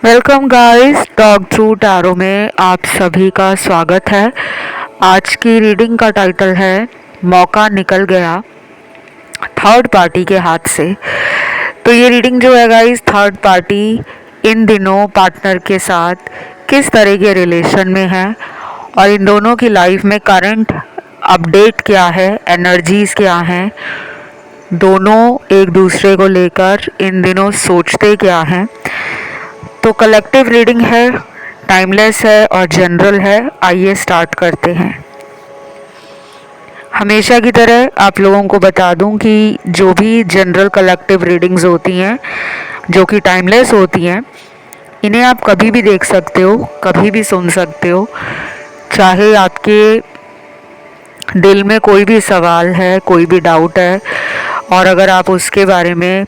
Welcome guys, talk through tarot में आप सभी का स्वागत है। आज की रीडिंग का टाइटल है मौका निकल गया थर्ड पार्टी के हाथ से। तो ये रीडिंग जो है गाइस, थर्ड पार्टी इन दिनों पार्टनर के साथ किस तरह के रिलेशन में है और इन दोनों की लाइफ में करंट अपडेट क्या है, एनर्जीज क्या हैं, दोनों एक दूसरे को लेकर इन दिनों सोचते क्या हैं। तो कलेक्टिव रीडिंग है, टाइमलेस है और जनरल है। आइए स्टार्ट करते हैं। हमेशा की तरह आप लोगों को बता दूं कि जो भी जनरल कलेक्टिव रीडिंग्स होती हैं जो कि टाइमलेस होती हैं, इन्हें आप कभी भी देख सकते हो, कभी भी सुन सकते हो। चाहे आपके दिल में कोई भी सवाल है, कोई भी डाउट है, और अगर आप उसके बारे में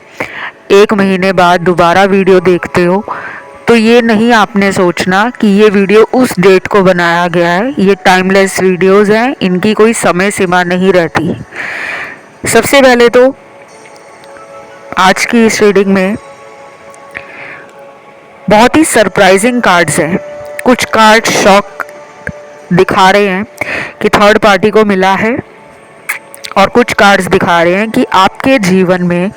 1 महीने बाद दोबारा वीडियो देखते हो तो ये नहीं आपने सोचना कि ये वीडियो उस डेट को बनाया गया है। ये टाइमलेस वीडियोस हैं, इनकी कोई समय सीमा नहीं रहती। सबसे पहले तो आज की इस रीडिंग में बहुत ही सरप्राइजिंग कार्ड्स हैं। कुछ कार्ड शॉक दिखा रहे हैं कि थर्ड पार्टी को मिला है, और कुछ कार्ड्स दिखा रहे हैं कि आपके जीवन में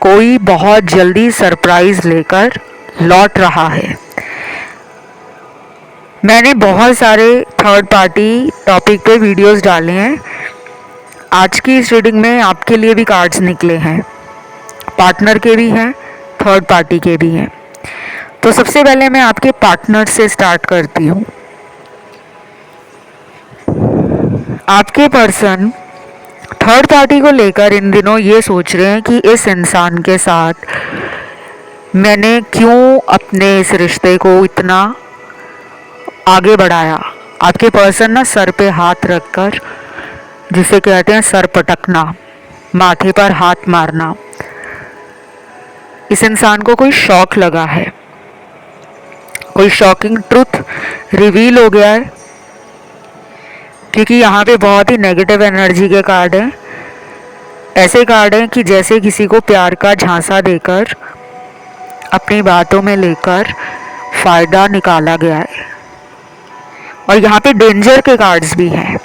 कोई बहुत जल्दी सरप्राइज लेकर लौट रहा है। मैंने बहुत सारे थर्ड पार्टी टॉपिक पे वीडियोस डाले हैं। आज की इस रीडिंग में आपके लिए भी कार्ड्स निकले हैं, पार्टनर के भी हैं, थर्ड पार्टी के भी हैं। तो सबसे पहले मैं आपके पार्टनर से स्टार्ट करती हूँ। आपके पर्सन थर्ड पार्टी को लेकर इन दिनों ये सोच रहे हैं कि इस इंसान के साथ मैंने क्यों अपने इस रिश्ते को इतना आगे बढ़ाया। आपके पर्सन ना सर पे हाथ रखकर, जिसे कहते हैं सर पटकना, माथे पर हाथ मारना, इस इंसान को कोई शॉक लगा है, कोई शॉकिंग ट्रुथ रिवील हो गया है। क्योंकि यहाँ पे बहुत ही नेगेटिव एनर्जी के कार्ड हैं। ऐसे कार्ड हैं कि जैसे किसी को प्यार का झांसा देकर अपनी बातों में लेकर फायदा निकाला गया है। और यहाँ पे डेंजर के कार्ड्स भी हैं।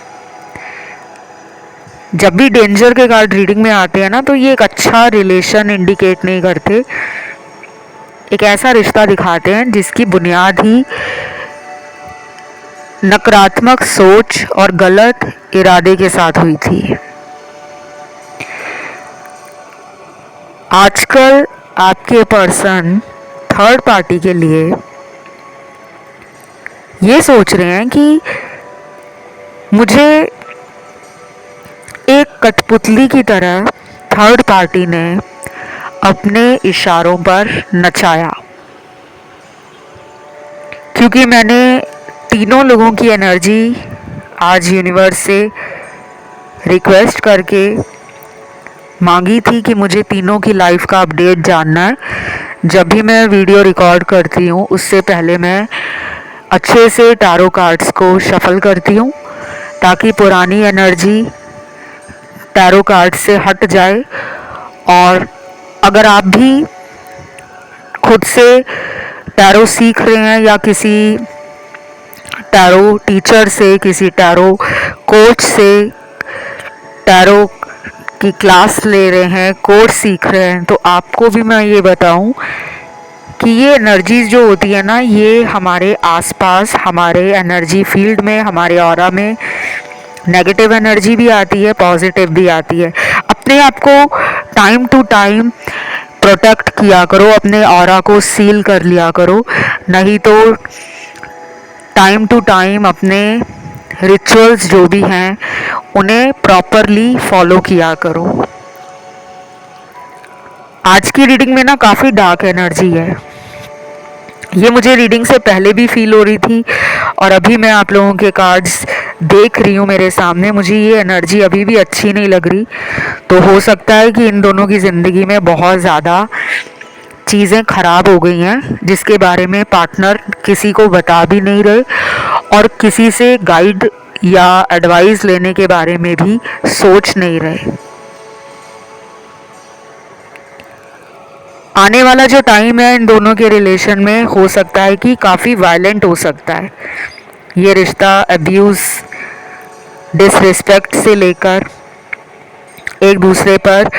जब भी डेंजर के कार्ड रीडिंग में आते हैं ना, तो ये एक अच्छा रिलेशन इंडिकेट नहीं करते। एक ऐसा रिश्ता दिखाते हैं जिसकी बुनियाद ही नकारात्मक सोच और गलत इरादे के साथ हुई थी। आजकल आपके पर्सन थर्ड पार्टी के लिए ये सोच रहे हैं कि मुझे एक कठपुतली की तरह थर्ड पार्टी ने अपने इशारों पर नचाया। क्योंकि मैंने तीनों लोगों की एनर्जी आज यूनिवर्स से रिक्वेस्ट करके मांगी थी कि मुझे तीनों की लाइफ का अपडेट जानना है। जब भी मैं वीडियो रिकॉर्ड करती हूँ उससे पहले मैं अच्छे से टैरो कार्ड्स को शफल करती हूँ, ताकि पुरानी एनर्जी टैरो कार्ड से हट जाए। और अगर आप भी खुद से टैरो सीख रहे हैं या किसी टैरो टीचर से, किसी टैरो कोच से टैरो की क्लास ले रहे हैं, कोर्स सीख रहे हैं, तो आपको भी मैं ये बताऊं कि ये एनर्जीज जो होती है ना, ये हमारे आसपास, हमारे एनर्जी फील्ड में, हमारे ऑरा में नेगेटिव एनर्जी भी आती है, पॉजिटिव भी आती है। अपने आप को टाइम टू टाइम प्रोटेक्ट किया करो, अपने ऑरा को सील कर लिया करो। नहीं तो टाइम टू टाइम अपने रिचुअल्स जो भी हैं उन्हें प्रॉपरली फॉलो किया करो। आज की रीडिंग में ना काफ़ी डार्क एनर्जी है। ये मुझे रीडिंग से पहले भी फील हो रही थी, और अभी मैं आप लोगों के कार्ड्स देख रही हूँ मेरे सामने, मुझे ये एनर्जी अभी भी अच्छी नहीं लग रही। तो हो सकता है कि इन दोनों की ज़िंदगी में बहुत ज़्यादा चीज़ें ख़राब हो गई हैं, जिसके बारे में पार्टनर किसी को बता भी नहीं रहे और किसी से गाइड या एडवाइस लेने के बारे में भी सोच नहीं रहे। आने वाला जो टाइम है इन दोनों के रिलेशन में हो सकता है कि काफ़ी वायलेंट हो सकता है। ये रिश्ता अब्यूज़, डिसरिस्पेक्ट से लेकर एक दूसरे पर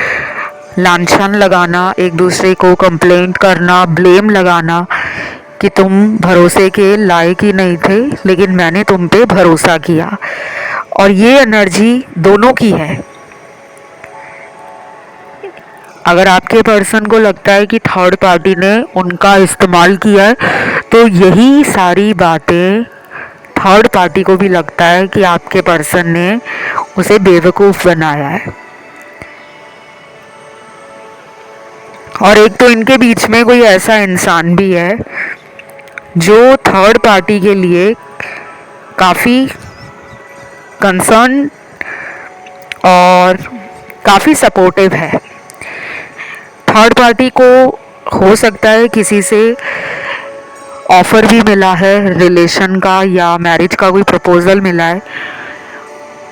लांछन लगाना, एक दूसरे को कंप्लेंट करना, ब्लेम लगाना कि तुम भरोसे के लायक ही नहीं थे लेकिन मैंने तुम पे भरोसा किया। और ये एनर्जी दोनों की है। अगर आपके पर्सन को लगता है कि थर्ड पार्टी ने उनका इस्तेमाल किया है तो यही सारी बातें थर्ड पार्टी को भी लगता है कि आपके पर्सन ने उसे बेवकूफ़ बनाया है। और एक तो इनके बीच में कोई ऐसा इंसान भी है जो थर्ड पार्टी के लिए काफ़ी कंसर्न और काफ़ी सपोर्टिव है। थर्ड पार्टी को हो सकता है किसी से ऑफ़र भी मिला है रिलेशन का या मैरिज का कोई प्रपोज़ल मिला है,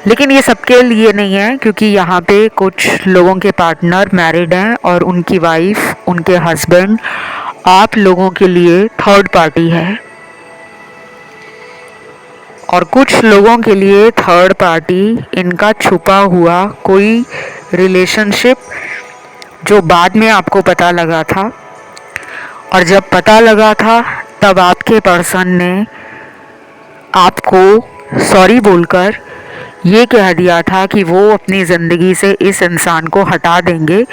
लेकिन ये सबके लिए नहीं है क्योंकि यहाँ पे कुछ लोगों के पार्टनर मैरिड हैं और उनकी वाइफ, उनके हस्बैंड आप लोगों के लिए थर्ड पार्टी है। और कुछ लोगों के लिए थर्ड पार्टी इनका छुपा हुआ कोई रिलेशनशिप जो बाद में आपको पता लगा था, और जब पता लगा था तब आपके पर्सन ने आपको सॉरी बोलकर ये कह दिया था कि वो अपनी ज़िंदगी से इस इंसान को हटा देंगे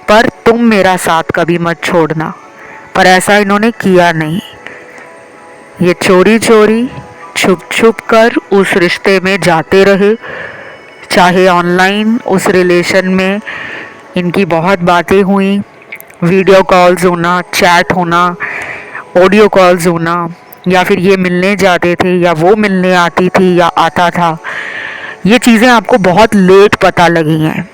पर तुम मेरा साथ कभी मत छोड़ना। पर ऐसा इन्होंने किया नहीं। ये चोरी चोरी छुप छुप कर उस रिश्ते में जाते रहे। चाहे ऑनलाइन उस रिलेशन में इनकी बहुत बातें हुई, वीडियो कॉल्स होना, चैट होना, ऑडियो कॉल्स होना, या फिर ये मिलने जाते थे या वो मिलने आती थी या आता था, ये चीज़ें आपको बहुत लेट पता लगी हैं।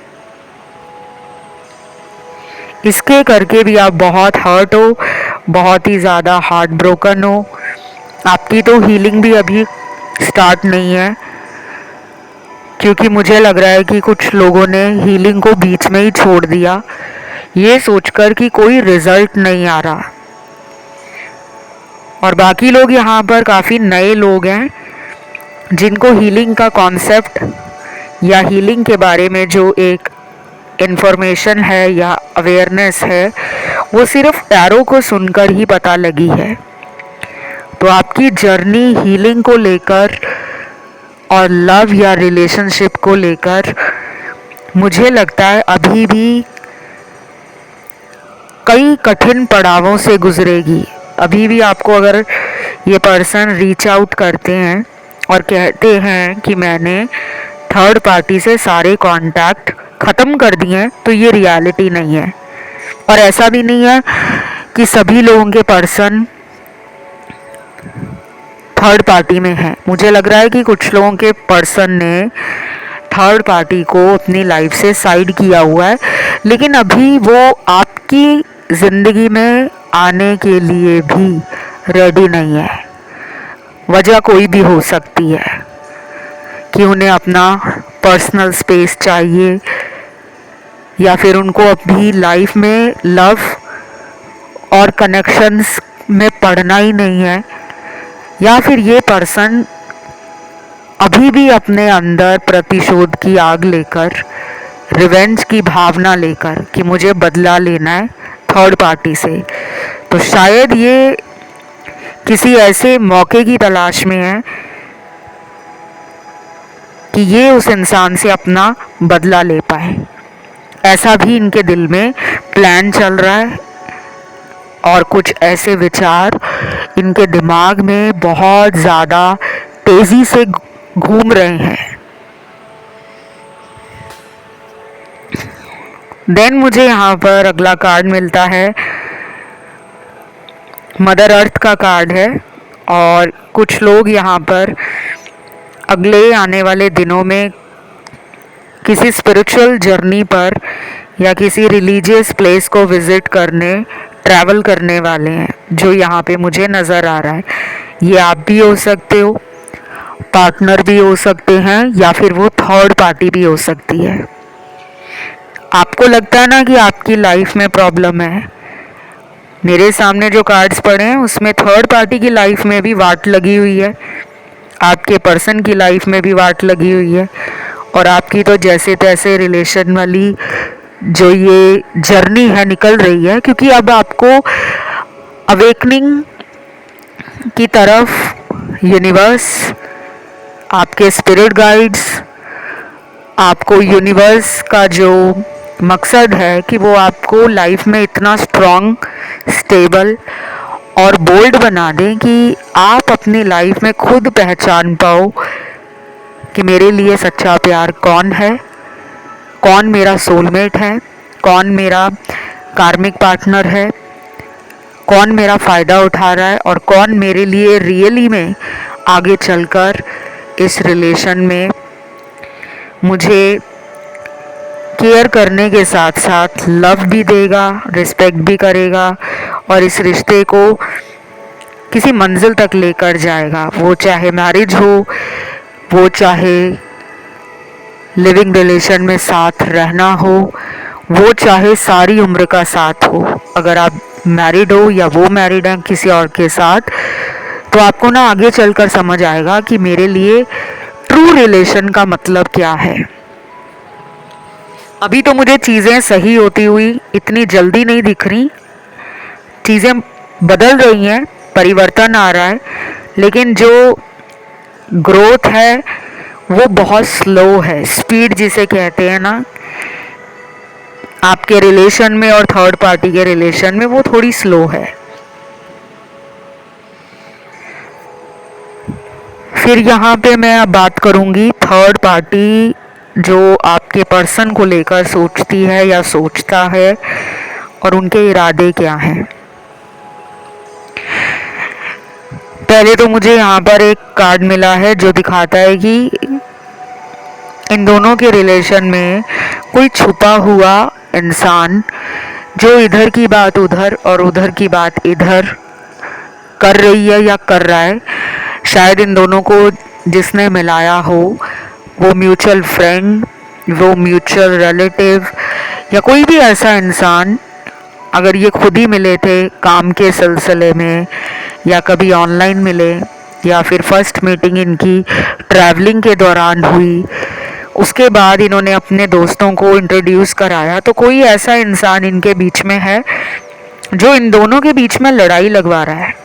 इसके करके भी आप बहुत हर्ट हो, बहुत ही ज़्यादा हार्ट ब्रोकन हो। आपकी तो हीलिंग भी अभी स्टार्ट नहीं है क्योंकि मुझे लग रहा है कि कुछ लोगों ने हीलिंग को बीच में ही छोड़ दिया ये सोचकर कि कोई रिजल्ट नहीं आ रहा। और बाकी लोग यहाँ पर काफ़ी नए लोग हैं जिनको हीलिंग का कॉन्सेप्ट या हीलिंग के बारे में जो एक इन्फॉर्मेशन है या अवेयरनेस है वो सिर्फ टैरो को सुनकर ही पता लगी है। तो आपकी जर्नी हीलिंग को लेकर और लव या रिलेशनशिप को लेकर मुझे लगता है अभी भी कई कठिन पड़ावों से गुजरेगी। अभी भी आपको अगर ये पर्सन रीच आउट करते हैं और कहते हैं कि मैंने थर्ड पार्टी से सारे कांटेक्ट ख़त्म कर दिए हैं तो ये रियलिटी नहीं है। और ऐसा भी नहीं है कि सभी लोगों के पर्सन थर्ड पार्टी में हैं। मुझे लग रहा है कि कुछ लोगों के पर्सन ने थर्ड पार्टी को अपनी लाइफ से साइड किया हुआ है, लेकिन अभी वो आपकी ज़िंदगी में आने के लिए भी रेडी नहीं है। वजह कोई भी हो सकती है कि उन्हें अपना पर्सनल स्पेस चाहिए या फिर उनको अभी लाइफ में लव और कनेक्शंस में पढ़ना ही नहीं है, या फिर ये पर्सन अभी भी अपने अंदर प्रतिशोध की आग लेकर, रिवेंज की भावना लेकर कि मुझे बदला लेना है थर्ड पार्टी से। तो शायद ये किसी ऐसे मौके की तलाश में है कि ये उस इंसान से अपना बदला ले पाए। ऐसा भी इनके दिल में प्लान चल रहा है और कुछ ऐसे विचार इनके दिमाग में बहुत ज़्यादा तेज़ी से घूम रहे हैं। देन मुझे यहाँ पर अगला कार्ड मिलता है, मदर अर्थ का कार्ड है। और कुछ लोग यहाँ पर अगले आने वाले दिनों में किसी स्पिरिचुअल जर्नी पर या किसी रिलीजियस प्लेस को विज़िट करने, ट्रैवल करने वाले हैं, जो यहाँ पे मुझे नज़र आ रहा है। ये आप भी हो सकते हो, पार्टनर भी हो सकते हैं, या फिर वो थर्ड पार्टी भी हो सकती है। आपको लगता है ना कि आपकी लाइफ में प्रॉब्लम है, मेरे सामने जो कार्ड्स पड़े हैं उसमें थर्ड पार्टी की लाइफ में भी वाट लगी हुई है, आपके पर्सन की लाइफ में भी वाट लगी हुई है, और आपकी तो जैसे तैसे रिलेशन वाली जो ये जर्नी है निकल रही है, क्योंकि अब आपको अवेकनिंग की तरफ यूनिवर्स, आपके स्पिरिट गाइड्स, आपको यूनिवर्स का जो मकसद है कि वो आपको लाइफ में इतना स्ट्रॉन्ग, स्टेबल और बोल्ड बना दें कि आप अपनी लाइफ में खुद पहचान पाओ कि मेरे लिए सच्चा प्यार कौन है, कौन मेरा सोलमेट है, कौन मेरा कार्मिक पार्टनर है, कौन मेरा फ़ायदा उठा रहा है और कौन मेरे लिए रियली में आगे चलकर इस रिलेशन में मुझे केयर करने के साथ साथ लव भी देगा, रिस्पेक्ट भी करेगा और इस रिश्ते को किसी मंजिल तक लेकर जाएगा। वो चाहे मैरिज हो, वो चाहे लिविंग रिलेशन में साथ रहना हो, वो चाहे सारी उम्र का साथ हो। अगर आप मैरिड हो या वो मैरिड हैं किसी और के साथ, तो आपको ना आगे चलकर समझ आएगा कि मेरे लिए ट्रू रिलेशन का मतलब क्या है। अभी तो मुझे चीज़ें सही होती हुई इतनी जल्दी नहीं दिख रही, चीज़ें बदल रही हैं, परिवर्तन आ रहा है, लेकिन जो ग्रोथ है वो बहुत स्लो है। स्पीड जिसे कहते हैं ना, आपके रिलेशन में और थर्ड पार्टी के रिलेशन में, वो थोड़ी स्लो है। फिर यहाँ पे मैं अब बात करूँगी थर्ड पार्टी जो आपके पर्सन को लेकर सोचती है या सोचता है और उनके इरादे क्या हैं। पहले तो मुझे यहाँ पर एक कार्ड मिला है जो दिखाता है कि इन दोनों के रिलेशन में कोई छुपा हुआ इंसान जो इधर की बात उधर और उधर की बात इधर कर रही है या कर रहा है। शायद इन दोनों को जिसने मिलाया हो वो म्यूचुअल फ्रेंड, वो म्यूचुअल रिलेटिव या कोई भी ऐसा इंसान, अगर ये खुद ही मिले थे काम के सिलसिले में या कभी ऑनलाइन मिले या फिर फर्स्ट मीटिंग इनकी ट्रैवलिंग के दौरान हुई, उसके बाद इन्होंने अपने दोस्तों को इंट्रोड्यूस कराया, तो कोई ऐसा इंसान इनके बीच में है जो इन दोनों के बीच में लड़ाई लगवा रहा है।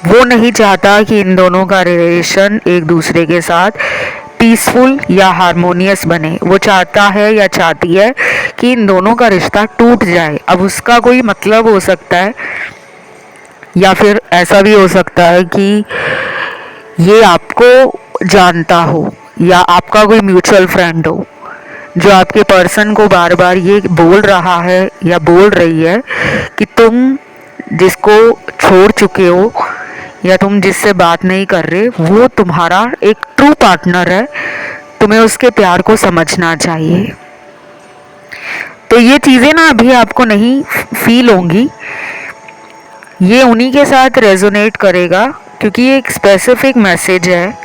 वो नहीं चाहता कि इन दोनों का रिलेशन एक दूसरे के साथ पीसफुल या हारमोनियस बने। वो चाहता है या चाहती है कि इन दोनों का रिश्ता टूट जाए। अब उसका कोई मतलब हो सकता है या फिर ऐसा भी हो सकता है कि ये आपको जानता हो या आपका कोई म्यूचुअल फ्रेंड हो जो आपके पर्सन को बार बार ये बोल रहा है या बोल रही है कि तुम जिसको छोड़ चुके हो या तुम जिससे बात नहीं कर रहे वो तुम्हारा एक ट्रू पार्टनर है, तुम्हें उसके प्यार को समझना चाहिए। तो ये चीज़ें ना अभी आपको नहीं फील होंगी, ये उन्हीं के साथ रेजोनेट करेगा क्योंकि ये एक स्पेसिफिक मैसेज है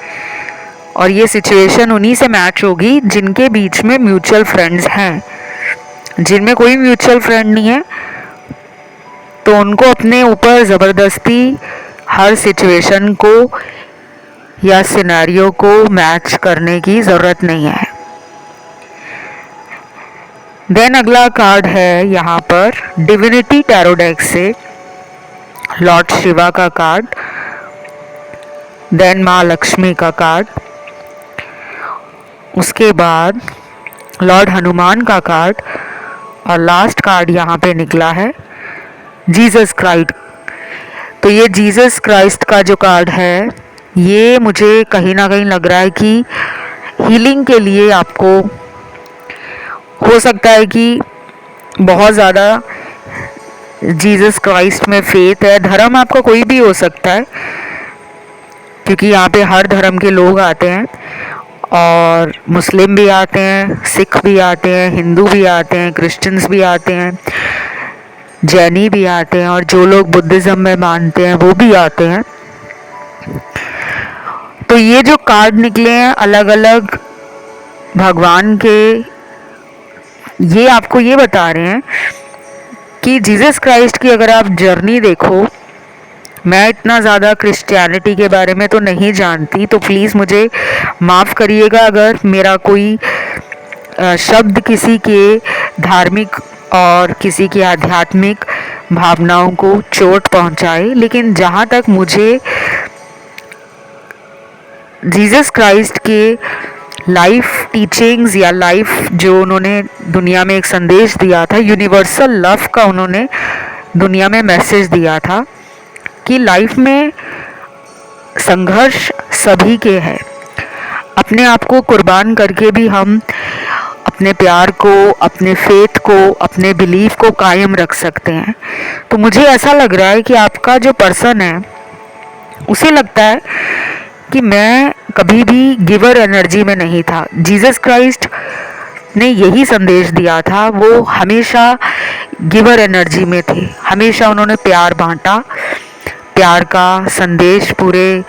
और ये सिचुएशन उन्हीं से मैच होगी जिनके बीच में म्यूचुअल फ्रेंड्स हैं। जिनमें कोई म्यूचुअल फ्रेंड नहीं है तो उनको अपने ऊपर ज़बरदस्ती हर सिचुएशन को या सिनेरियो को मैच करने की ज़रूरत नहीं है। देन अगला कार्ड है यहाँ पर डिविनिटी टैरो डेक से लॉर्ड शिवा का कार्ड, देन माँ लक्ष्मी का कार्ड, उसके बाद लॉर्ड हनुमान का कार्ड और लास्ट कार्ड यहाँ पे निकला है जीसस क्राइस्ट। तो ये जीसस क्राइस्ट का जो कार्ड है ये मुझे कहीं ना कहीं लग रहा है कि हीलिंग के लिए आपको हो सकता है कि बहुत ज़्यादा जीसस क्राइस्ट में फेथ है। धर्म आपका कोई भी हो सकता है क्योंकि यहाँ पे हर धर्म के लोग आते हैं और मुस्लिम भी आते हैं, सिख भी आते हैं, हिंदू भी आते हैं, क्रिश्चियंस भी आते हैं, जैनी भी आते हैं और जो लोग बुद्धिज़्म में मानते हैं वो भी आते हैं। तो ये जो कार्ड निकले हैं अलग अलग भगवान के ये आपको ये बता रहे हैं कि जीसस क्राइस्ट की अगर आप जर्नी देखो, मैं इतना ज़्यादा क्रिश्चियनिटी के बारे में तो नहीं जानती, तो प्लीज़ मुझे माफ़ करिएगा अगर मेरा कोई शब्द किसी के धार्मिक और किसी की आध्यात्मिक भावनाओं को चोट पहुंचाए। लेकिन जहाँ तक मुझे जीसस क्राइस्ट के लाइफ टीचिंग्स या लाइफ जो उन्होंने दुनिया में एक संदेश दिया था, यूनिवर्सल लव का उन्होंने दुनिया में मैसेज दिया था कि लाइफ में संघर्ष सभी के है। अपने आप को कुर्बान करके भी हम अपने प्यार को, अपने फेथ को, अपने बिलीफ को कायम रख सकते हैं। तो मुझे ऐसा लग रहा है कि आपका जो पर्सन है उसे लगता है कि मैं कभी भी गिवर एनर्जी में नहीं था। जीसस क्राइस्ट ने यही संदेश दिया था, वो हमेशा गिवर एनर्जी में थे, हमेशा उन्होंने प्यार बांटा, प्यार का संदेश पूरे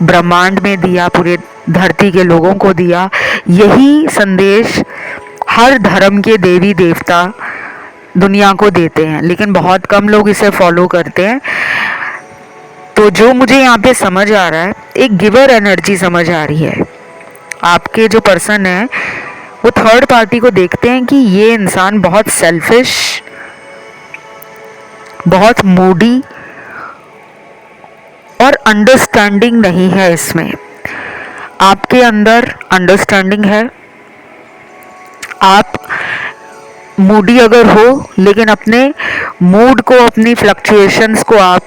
ब्रह्मांड में दिया, पूरे धरती के लोगों को दिया। यही संदेश हर धर्म के देवी देवता दुनिया को देते हैं, लेकिन बहुत कम लोग इसे फॉलो करते हैं। तो जो मुझे यहाँ पे समझ आ रहा है, एक गिवर एनर्जी समझ आ रही है। आपके जो पर्सन है वो थर्ड पार्टी को देखते हैं कि ये इंसान बहुत सेल्फिश, बहुत मूडी और अंडरस्टैंडिंग नहीं है। इसमें आपके अंदर अंडरस्टैंडिंग है। आप मूडी अगर हो, लेकिन अपने मूड को, अपनी फ्लक्चुएशंस को आप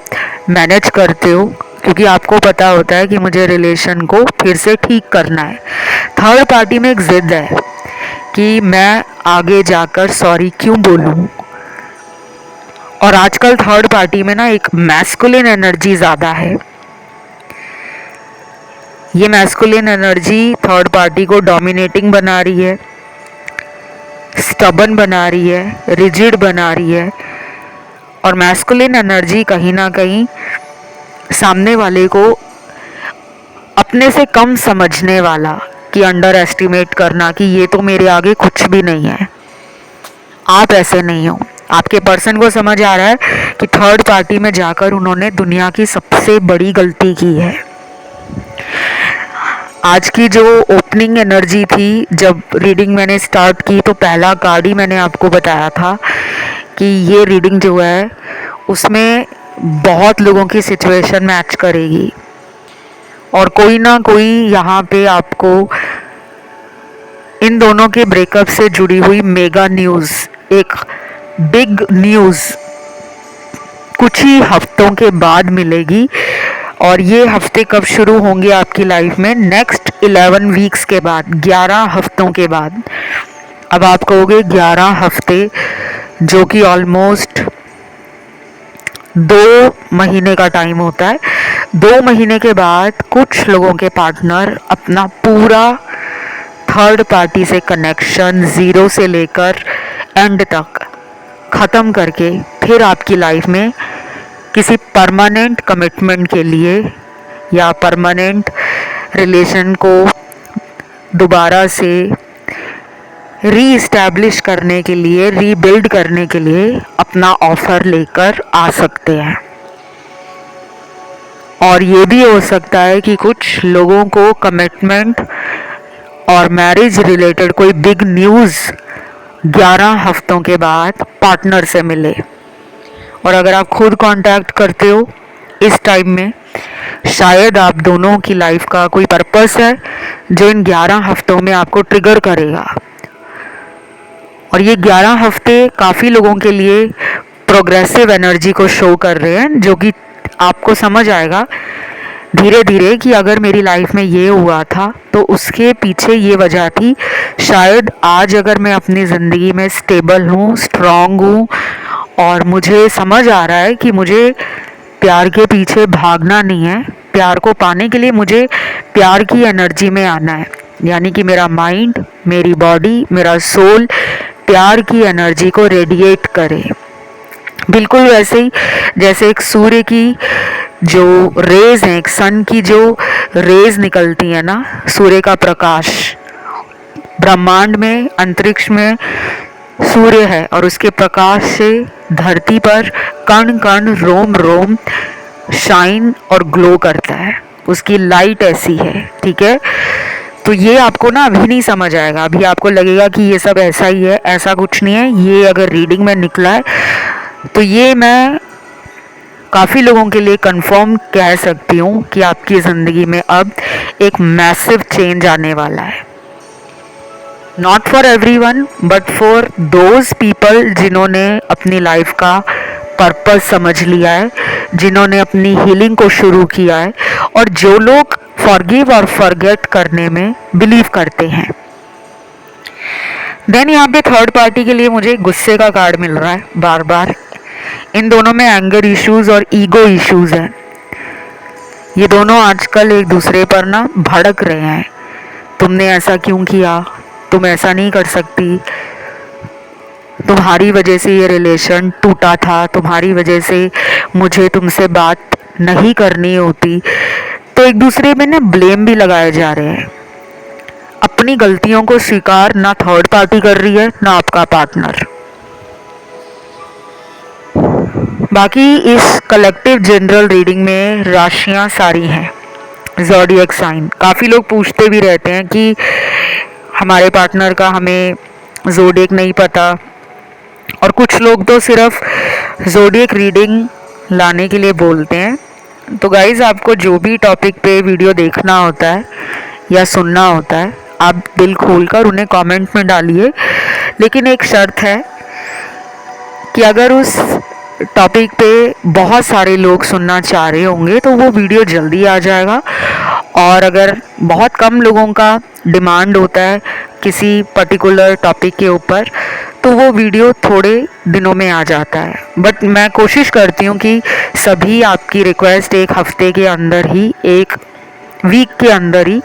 मैनेज करते हो, क्योंकि आपको पता होता है कि मुझे रिलेशन को फिर से ठीक करना है। थर्ड पार्टी में एक जिद है कि मैं आगे जाकर सॉरी क्यों बोलूं। और आजकल थर्ड पार्टी में ना एक मैस्कुलिन एनर्जी ज़्यादा है। ये मैस्कुलिन एनर्जी थर्ड पार्टी को डोमिनेटिंग बना रही है, स्टबन बना रही है, रिजिड बना रही है। और मैस्कुलिन एनर्जी कहीं ना कहीं सामने वाले को अपने से कम समझने वाला, कि अंडर एस्टिमेट करना कि ये तो मेरे आगे कुछ भी नहीं है, आप ऐसे नहीं हो। आपके पर्सन को समझ आ रहा है कि थर्ड पार्टी में जाकर उन्होंने दुनिया की सबसे बड़ी गलती की है। आज की जो ओपनिंग एनर्जी थी, जब रीडिंग मैंने स्टार्ट की तो पहला कार्ड ही मैंने आपको बताया था कि ये रीडिंग जो है उसमें बहुत लोगों की सिचुएशन मैच करेगी, और कोई ना कोई यहाँ पे आपको इन दोनों के ब्रेकअप से जुड़ी हुई मेगा न्यूज़, एक बिग न्यूज़ कुछ ही हफ्तों के बाद मिलेगी। और ये हफ्ते कब शुरू होंगे आपकी लाइफ में? नेक्स्ट 11 वीक्स के बाद, 11 हफ्तों के बाद। अब आप कहोगे 11 हफ्ते, जो कि ऑलमोस्ट 2 महीने का टाइम होता है। 2 महीने के बाद कुछ लोगों के पार्टनर अपना पूरा थर्ड पार्टी से कनेक्शन ज़ीरो से लेकर एंड तक ख़त्म करके फिर आपकी लाइफ में किसी परमानेंट कमिटमेंट के लिए या परमानेंट रिलेशन को दोबारा से री इस्टेब्लिश करने के लिए, रीबिल्ड करने के लिए अपना ऑफ़र लेकर आ सकते हैं। और ये भी हो सकता है कि कुछ लोगों को कमिटमेंट और मैरिज रिलेटेड कोई बिग न्यूज़ 11 हफ्तों के बाद पार्टनर से मिले। और अगर आप खुद कांटेक्ट करते हो इस टाइम में, शायद आप दोनों की लाइफ का कोई पर्पस है जो इन 11 हफ्तों में आपको ट्रिगर करेगा। और ये 11 हफ्ते काफ़ी लोगों के लिए प्रोग्रेसिव एनर्जी को शो कर रहे हैं, जो कि आपको समझ आएगा धीरे धीरे कि अगर मेरी लाइफ में ये हुआ था तो उसके पीछे ये वजह थी। शायद आज अगर मैं अपनी ज़िंदगी में स्टेबल हूँ, स्ट्रॉन्ग हूँ, और मुझे समझ आ रहा है कि मुझे प्यार के पीछे भागना नहीं है, प्यार को पाने के लिए मुझे प्यार की एनर्जी में आना है। यानी कि मेरा माइंड, मेरी बॉडी, मेरा सोल प्यार की एनर्जी को रेडिएट करे। बिल्कुल वैसे ही जैसे एक सूर्य की जो रेज हैं, एक सन की जो रेज निकलती है ना, सूर्य का प्रकाश ब्रह्मांड में, अंतरिक्ष में सूर्य है और उसके प्रकाश से धरती पर कण कण रोम रोम शाइन और ग्लो करता है, उसकी लाइट ऐसी है, ठीक है। तो ये आपको ना अभी नहीं समझ आएगा, अभी आपको लगेगा कि ये सब ऐसा ही है, ऐसा कुछ नहीं है। ये अगर रीडिंग में निकला है तो ये मैं काफ़ी लोगों के लिए कंफर्म कह सकती हूँ कि आपकी ज़िंदगी में अब एक मैसिव चेंज आने वाला है। Not for everyone but for those people जिन्होंने अपनी लाइफ का पर्पस समझ लिया है, जिन्होंने अपनी हीलिंग को शुरू किया है और जो लोग फॉरगिव और फॉरगेट करने में बिलीव करते हैं। देन यहाँ पे थर्ड पार्टी के लिए मुझे गुस्से का कार्ड मिल रहा है बार बार। इन दोनों में एंगर इश्यूज और ईगो इश्यूज हैं। ये दोनों आजकल एक दूसरे पर ना भड़क रहे हैं, तुमने ऐसा क्यों किया, तुम ऐसा नहीं कर सकती, तुम्हारी वजह से ये रिलेशन टूटा था, तुम्हारी वजह से मुझे तुमसे बात नहीं करनी होती। तो एक दूसरे में ना ब्लेम भी लगाए जा रहे हैं। अपनी गलतियों को स्वीकार ना थर्ड पार्टी कर रही है ना आपका पार्टनर। बाकी इस कलेक्टिव जनरल रीडिंग में राशियां सारी हैं, ज़ोडिएक साइन। काफ़ी लोग पूछते भी रहते हैं कि हमारे पार्टनर का हमें ज़ोडिएक नहीं पता, और कुछ लोग तो सिर्फ ज़ोडिएक रीडिंग लाने के लिए बोलते हैं। तो गाइज़, आपको जो भी टॉपिक पे वीडियो देखना होता है या सुनना होता है, आप दिल खोलकर उन्हें कमेंट में डालिए। लेकिन एक शर्त है कि अगर उस टॉपिक पे बहुत सारे लोग सुनना चाह रहे होंगे तो वो वीडियो जल्दी आ जाएगा, और अगर बहुत कम लोगों का डिमांड होता है किसी पर्टिकुलर टॉपिक के ऊपर तो वो वीडियो थोड़े दिनों में आ जाता है। बट मैं कोशिश करती हूँ कि सभी आपकी रिक्वेस्ट एक हफ्ते के अंदर ही, एक वीक के अंदर ही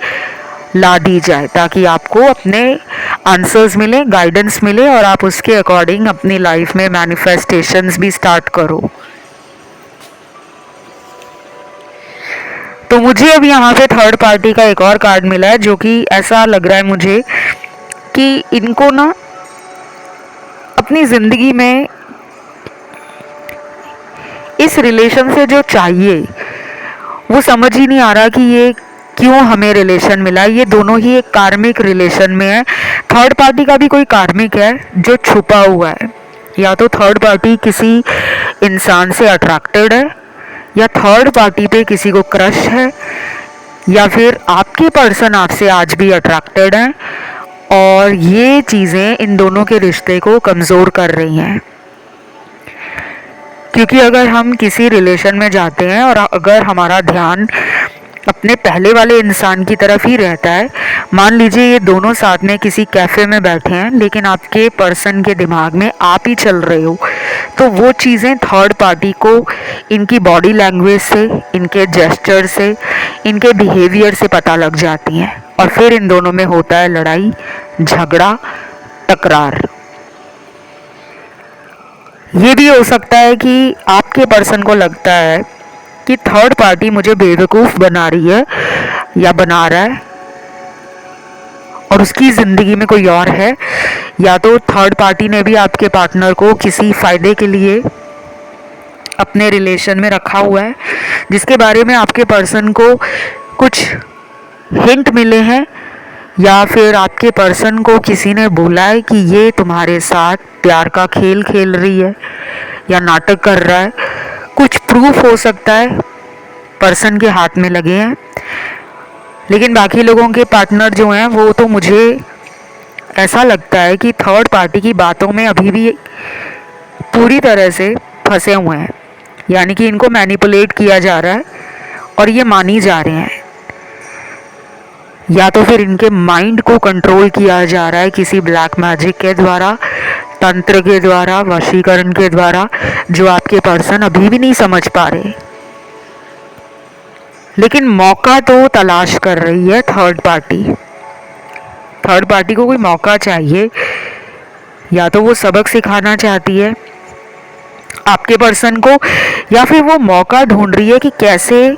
ला दी जाए, ताकि आपको अपने आंसर्स मिले, गाइडेंस मिले और आप उसके अकॉर्डिंग अपनी लाइफ में मैनिफेस्टेशंस भी स्टार्ट करो। तो मुझे अब यहाँ पे थर्ड पार्टी का एक और कार्ड मिला है, जो कि ऐसा लग रहा है मुझे कि इनको ना अपनी ज़िंदगी में इस रिलेशन से जो चाहिए वो समझ ही नहीं आ रहा कि ये क्यों हमें रिलेशन मिला। ये दोनों ही एक कार्मिक रिलेशन में है। थर्ड पार्टी का भी कोई कार्मिक है जो छुपा हुआ है। या तो थर्ड पार्टी किसी इंसान से अट्रैक्टेड है, या थर्ड पार्टी पे किसी को क्रश है, या फिर आपके पर्सन आपसे आज भी अट्रैक्टेड है, और ये चीज़ें इन दोनों के रिश्ते को कमज़ोर कर रही हैं। क्योंकि अगर हम किसी रिलेशन में जाते हैं और अगर हमारा ध्यान अपने पहले वाले इंसान की तरफ ही रहता है, मान लीजिए ये दोनों साथ में किसी कैफ़े में बैठे हैं लेकिन आपके पर्सन के दिमाग में आप ही चल रहे हो, तो वो चीज़ें थर्ड पार्टी को इनकी बॉडी लैंग्वेज से, इनके जेस्चर से, इनके बिहेवियर से पता लग जाती हैं, और फिर इन दोनों में होता है लड़ाई, झगड़ा, तकरार। ये भी हो सकता है कि आपके पर्सन को लगता है कि थर्ड पार्टी मुझे बेवकूफ़ बना रही है या बना रहा है, और उसकी ज़िंदगी में कोई और है, या तो थर्ड पार्टी ने भी आपके पार्टनर को किसी फ़ायदे के लिए अपने रिलेशन में रखा हुआ है, जिसके बारे में आपके पर्सन को कुछ हिंट मिले हैं, या फिर आपके पर्सन को किसी ने बोला है कि ये तुम्हारे साथ प्यार का खेल खेल रही है या नाटक कर रहा है। कुछ प्रूफ हो सकता है पर्सन के हाथ में लगे हैं, लेकिन बाकी लोगों के पार्टनर जो हैं वो तो मुझे ऐसा लगता है कि थर्ड पार्टी की बातों में अभी भी पूरी तरह से फंसे हुए हैं, यानी कि इनको मैनिपुलेट किया जा रहा है और ये मानी जा रहे हैं, या तो फिर इनके माइंड को कंट्रोल किया जा रहा है किसी ब्लैक मैजिक के द्वारा, तंत्र के द्वारा, वशीकरण के द्वारा, जो आपके पर्सन अभी भी नहीं समझ पा रहे। लेकिन मौका तो तलाश कर रही है थर्ड पार्टी। थर्ड पार्टी को कोई मौका चाहिए, या तो वो सबक सिखाना चाहती है आपके पर्सन को, या फिर वो मौका ढूंढ रही है कि कैसे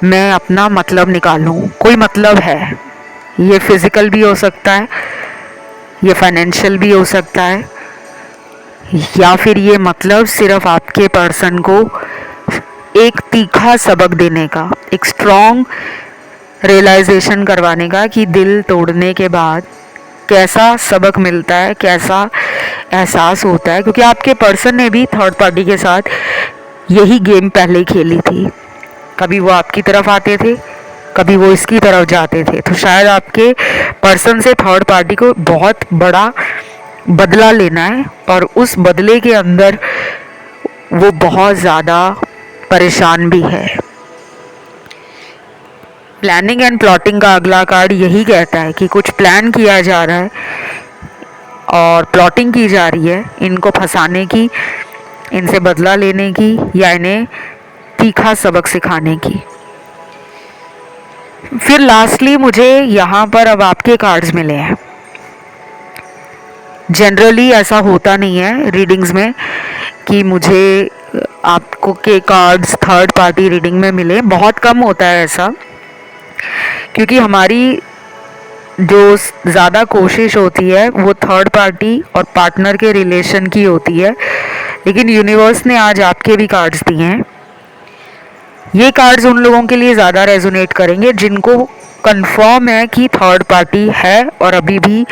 मैं अपना मतलब निकालूं। कोई मतलब है, ये फिजिकल भी हो सकता है, ये फाइनेंशियल भी हो सकता है, या फिर ये मतलब सिर्फ आपके पर्सन को एक तीखा सबक देने का, एक स्ट्रॉन्ग रियलाइजेशन करवाने का कि दिल तोड़ने के बाद कैसा सबक मिलता है, कैसा एहसास होता है। क्योंकि आपके पर्सन ने भी थर्ड पार्टी के साथ यही गेम पहले खेली थी। कभी वो आपकी तरफ आते थे, कभी वो इसकी तरफ जाते थे। तो शायद आपके पर्सन से थर्ड पार्टी को बहुत बड़ा बदला लेना है और उस बदले के अंदर वो बहुत ज़्यादा परेशान भी है। प्लानिंग एंड प्लॉटिंग का अगला कार्ड यही कहता है कि कुछ प्लान किया जा रहा है और प्लॉटिंग की जा रही है इनको फंसाने की, इनसे बदला लेने की या इन्हें तीखा सबक सिखाने की। फिर लास्टली मुझे यहाँ पर अब आपके कार्ड्स मिले हैं। जनरली ऐसा होता नहीं है रीडिंग्स में कि मुझे आपको के कार्ड्स थर्ड पार्टी रीडिंग में मिले, बहुत कम होता है ऐसा, क्योंकि हमारी जो ज़्यादा कोशिश होती है वो थर्ड पार्टी और पार्टनर के रिलेशन की होती है। लेकिन यूनिवर्स ने आज आपके भी कार्ड्स दिए हैं। ये कार्ड्स उन लोगों के लिए ज़्यादा रेजोनेट करेंगे जिनको कंफर्म है कि थर्ड पार्टी है और अभी भी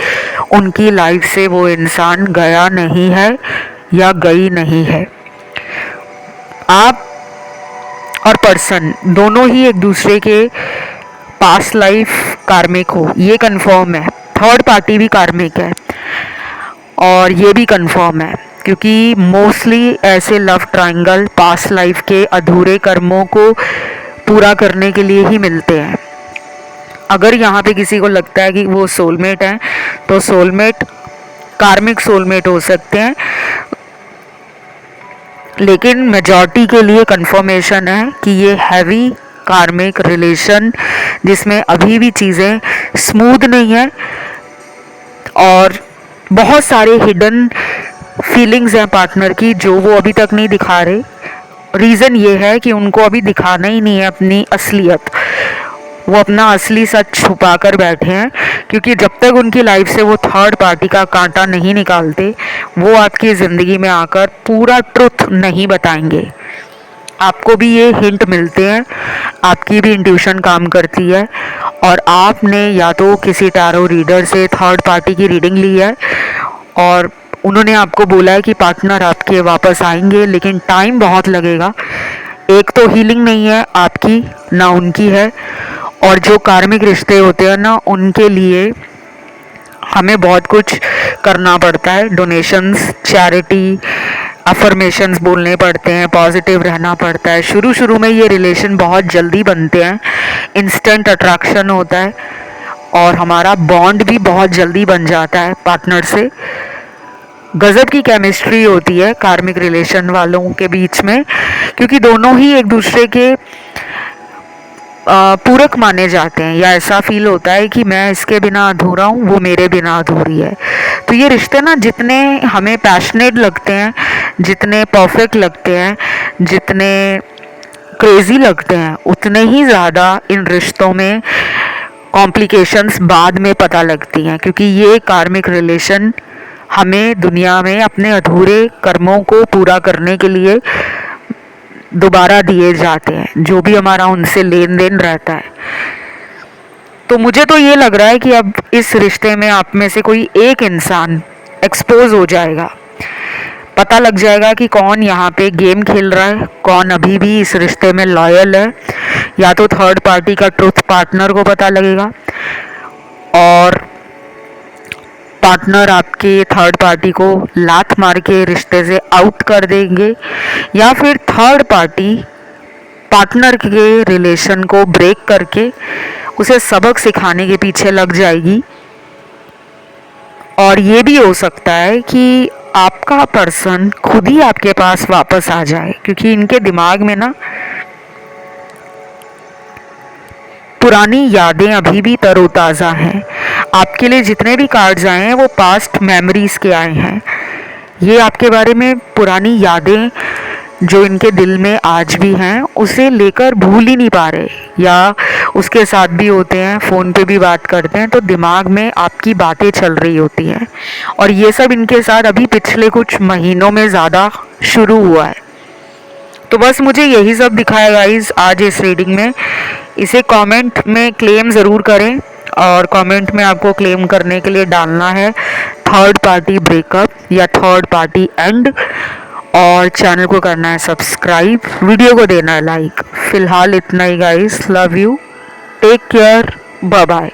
उनकी लाइफ से वो इंसान गया नहीं है या गई नहीं है। आप और पर्सन दोनों ही एक दूसरे के पास्ट लाइफ कार्मिक हो, ये कंफर्म है। थर्ड पार्टी भी कार्मिक है और ये भी कंफर्म है, क्योंकि मोस्टली ऐसे लव ट्रायंगल पास्ट लाइफ के अधूरे कर्मों को पूरा करने के लिए ही मिलते हैं। अगर यहाँ पे किसी को लगता है कि वो सोलमेट हैं, तो सोलमेट कार्मिक सोलमेट हो सकते हैं, लेकिन मेजॉरिटी के लिए कंफर्मेशन है कि ये हैवी कार्मिक रिलेशन जिसमें अभी भी चीज़ें स्मूथ नहीं है और बहुत सारे हिडन फीलिंग्स हैं पार्टनर की जो वो अभी तक नहीं दिखा रहे। रीज़न ये है कि उनको अभी दिखाना ही नहीं है अपनी असलियत, वो अपना असली सच छुपा कर बैठे हैं, क्योंकि जब तक उनकी लाइफ से वो थर्ड पार्टी का कांटा नहीं निकालते वो आपकी ज़िंदगी में आकर पूरा ट्रुथ नहीं बताएंगे। आपको भी ये हिंट मिलते हैं, आपकी भी इंट्यूशन काम करती है और आपने या तो किसी टैरो रीडर से थर्ड पार्टी की रीडिंग ली है और उन्होंने आपको बोला है कि पार्टनर आपके वापस आएंगे, लेकिन टाइम बहुत लगेगा। एक तो हीलिंग नहीं है आपकी ना उनकी है, और जो कार्मिक रिश्ते होते हैं ना उनके लिए हमें बहुत कुछ करना पड़ता है। डोनेशंस, चैरिटी, अफर्मेशंस बोलने पड़ते हैं, पॉजिटिव रहना पड़ता है। शुरू शुरू में ये रिलेशन बहुत जल्दी बनते हैं, इंस्टेंट अट्रैक्शन होता है और हमारा बॉन्ड भी बहुत जल्दी बन जाता है पार्टनर से। गजब की केमिस्ट्री होती है कार्मिक रिलेशन वालों के बीच में, क्योंकि दोनों ही एक दूसरे के पूरक माने जाते हैं, या ऐसा फील होता है कि मैं इसके बिना अधूरा हूँ, वो मेरे बिना अधूरी है। तो ये रिश्ते ना जितने हमें पैशनेट लगते हैं, जितने परफेक्ट लगते हैं, जितने क्रेजी लगते हैं, उतने ही ज़्यादा इन रिश्तों में कॉम्प्लिकेशंस बाद में पता लगती हैं, क्योंकि ये कार्मिक रिलेशन हमें दुनिया में अपने अधूरे कर्मों को पूरा करने के लिए दोबारा दिए जाते हैं, जो भी हमारा उनसे लेन देन रहता है। तो मुझे तो ये लग रहा है कि अब इस रिश्ते में आप में से कोई एक इंसान एक्सपोज हो जाएगा, पता लग जाएगा कि कौन यहाँ पे गेम खेल रहा है, कौन अभी भी इस रिश्ते में लॉयल है। या तो थर्ड पार्टी का ट्रुथ पार्टनर को पता लगेगा और पार्टनर आपके थर्ड पार्टी को लात मार के रिश्ते से आउट कर देंगे, या फिर थर्ड पार्टी पार्टनर के रिलेशन को ब्रेक करके उसे सबक सिखाने के पीछे लग जाएगी। और ये भी हो सकता है कि आपका पर्सन खुद ही आपके पास वापस आ जाए, क्योंकि इनके दिमाग में ना पुरानी यादें अभी भी तरोताज़ा हैं। आपके लिए जितने भी कार्ड्स आए हैं वो पास्ट मेमोरीज के आए हैं। ये आपके बारे में पुरानी यादें जो इनके दिल में आज भी हैं उसे लेकर भूल ही नहीं पा रहे, या उसके साथ भी होते हैं, फ़ोन पे भी बात करते हैं तो दिमाग में आपकी बातें चल रही होती हैं। और ये सब इनके साथ अभी पिछले कुछ महीनों में ज़्यादा शुरू हुआ है। तो बस मुझे यही सब दिखाया गाइस आज इस रीडिंग में। इसे कमेंट में क्लेम ज़रूर करें, और कमेंट में आपको क्लेम करने के लिए डालना है थर्ड पार्टी ब्रेकअप या थर्ड पार्टी एंड, और चैनल को करना है सब्सक्राइब, वीडियो को देना है लाइक। फिलहाल इतना ही guys, love you, take care, bye bye.